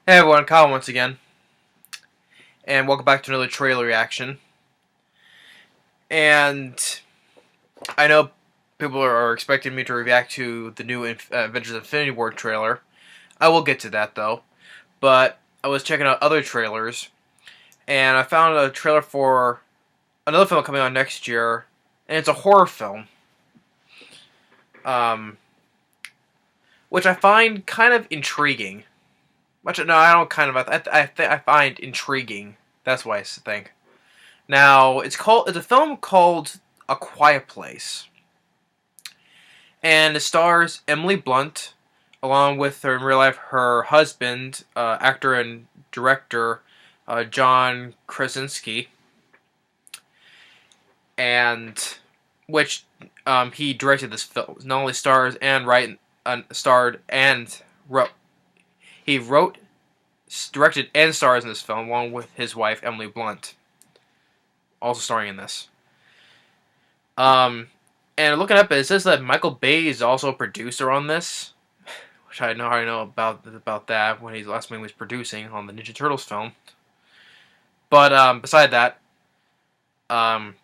Hey everyone, Kyle once again, and welcome back to another trailer reaction. And I know people are expecting me to react to the new Avengers Infinity War trailer. I will get to that though, but I was checking out other trailers, and I found a trailer for another film coming out next year, and it's a horror film, um, which I find kind of intriguing. No, I don't kind of. I find intriguing. That's what I think. Now, it's a film called A Quiet Place, and it stars Emily Blunt, along with her in real life her husband, actor and director John Krasinski, and which he directed this film. Not only starred and wrote. He wrote, directed, and stars in this film, along with his wife Emily Blunt, also starring in this. Um, and looking up, it says that Michael Bay is also a producer on this, which I already know about that when he last time he was producing on the Ninja Turtles film. But beside that, um,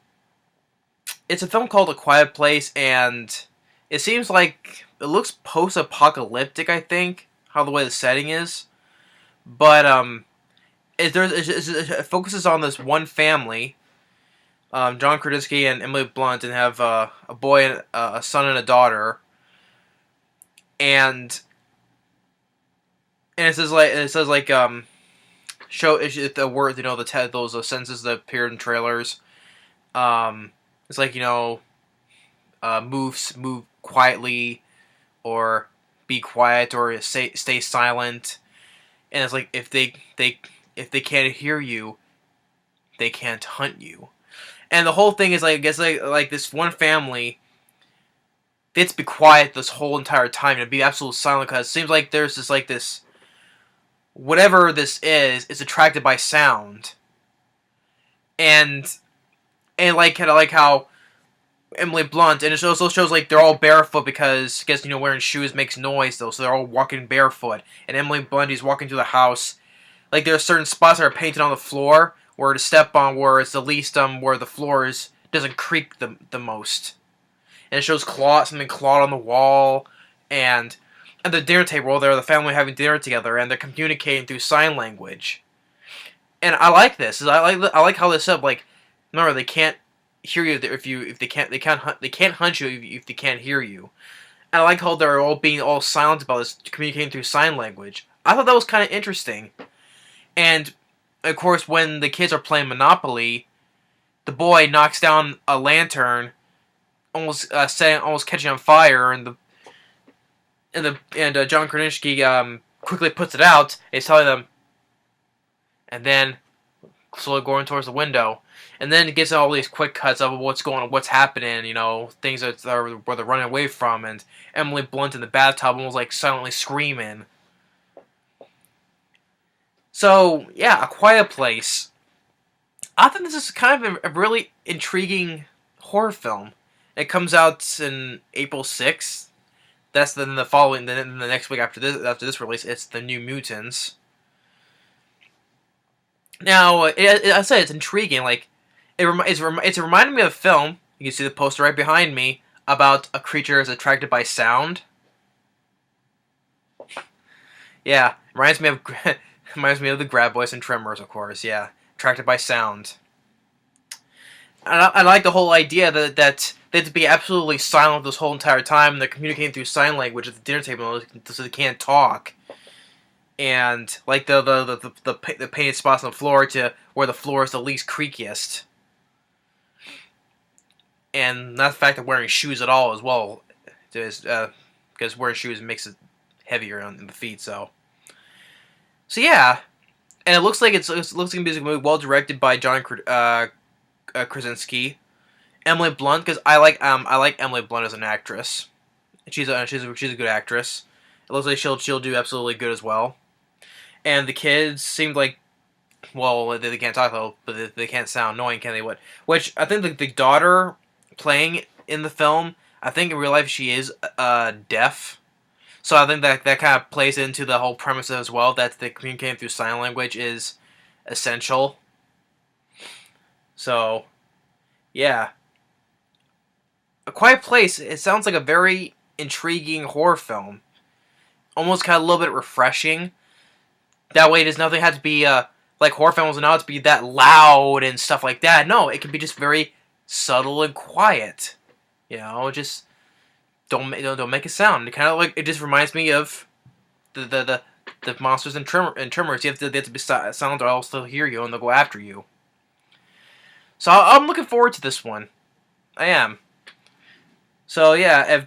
it's a film called A Quiet Place, and it seems like it looks post-apocalyptic. I think how the way the setting is, but it focuses on this one family. John Krasinski and Emily Blunt, and have a boy, and a son, and a daughter, and it says show the word, those sentences that appeared in trailers. It's like, move quietly, or be quiet, or stay silent, and it's like if they can't hear you, they can't hunt you. And the whole thing is like, I guess, like this one family, they have to be quiet this whole entire time and be absolute silent, because it seems like there's this whatever this is attracted by sound. And like, kind of like how Emily Blunt, and it also shows like they're all barefoot, because I guess, wearing shoes makes noise though, so they're all walking barefoot. And Emily Blunt is walking through the house. Like, there are certain spots that are painted on the floor where to step on, where it's the least where the floor doesn't creak the most. And it shows something clawed on the wall, and at the dinner table, there the family having dinner together, and they're communicating through sign language. And I like this. I like how this up. Like, remember, they can't hear you if they can't hunt you if they can't hear you. And I like how they're all being all silent about this, communicating through sign language. I thought that was kind of interesting. And of course, when the kids are playing Monopoly, the boy knocks down a lantern, almost catching on fire, and John Krasinski quickly puts it out. He's telling them, and then slowly going towards the window, and then it gets all these quick cuts of what's happening. Things that are where they're running away from, and Emily Blunt in the bathtub, almost like silently screaming. So yeah, A Quiet Place. I think this is kind of a really intriguing horror film. It comes out in April 6th. That's then the next week after this release, it's The New Mutants. Now, I said it's intriguing. Like, it's reminding me of a film. You can see the poster right behind me, about a creature is attracted by sound. Yeah, reminds me of the Graboids and Tremors, of course. Yeah, attracted by sound. I like the whole idea that they have to be absolutely silent this whole entire time, and they're communicating through sign language at the dinner table, so they can't talk. And like the painted spots on the floor to where the floor is the least creakiest. And not the fact that wearing shoes at all as well, because wearing shoes makes it heavier in the feet. So yeah, and it looks like it looks like a music movie well directed by John Krasinski. Emily Blunt, because I like Emily Blunt as an actress. She's a good actress. It looks like she'll do absolutely good as well. And the kids seemed like, well, they can't talk though, but they can't sound annoying, can they? What? Which I think the daughter playing in the film, I think in real life she is deaf, So I think that kind of plays into the whole premise as well, that the communicating through sign language is essential. So yeah, A Quiet Place. It sounds like a very intriguing horror film, almost kind of a little bit refreshing. That way, it does nothing have to be like horror films now to be that loud and stuff like that. No, it can be just very subtle and quiet. Just don't make a sound. It kind of like, it just reminds me of the monsters and Tremors. They have to be silent or else they'll hear you and they'll go after you. So I'm looking forward to this one. I am. So yeah,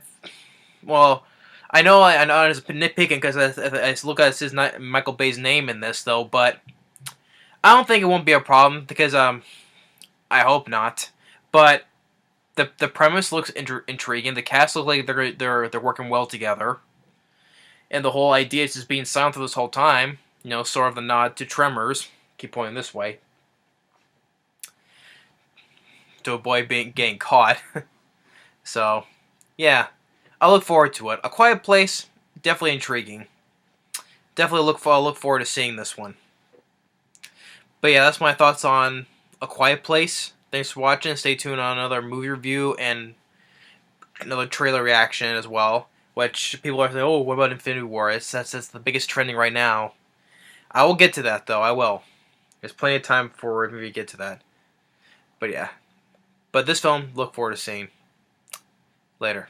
well, I know it's nitpicking because I look at his Michael Bay's name in this though, but I don't think it won't be a problem because I hope not. But the premise looks intriguing. The cast looks like they're working well together, and the whole idea is just being silent for this whole time. Sort of the nod to Tremors. Keep pointing this way to avoid getting caught. So yeah, I look forward to it. A Quiet Place, definitely intriguing. Definitely look forward to seeing this one. But yeah, that's my thoughts on A Quiet Place. Thanks for watching. Stay tuned on another movie review and another trailer reaction as well. Which people are saying, oh, what about Infinity War? That's the biggest trending right now. I will get to that though. I will. There's plenty of time for me to get to that. But yeah. But this film, look forward to seeing. Later.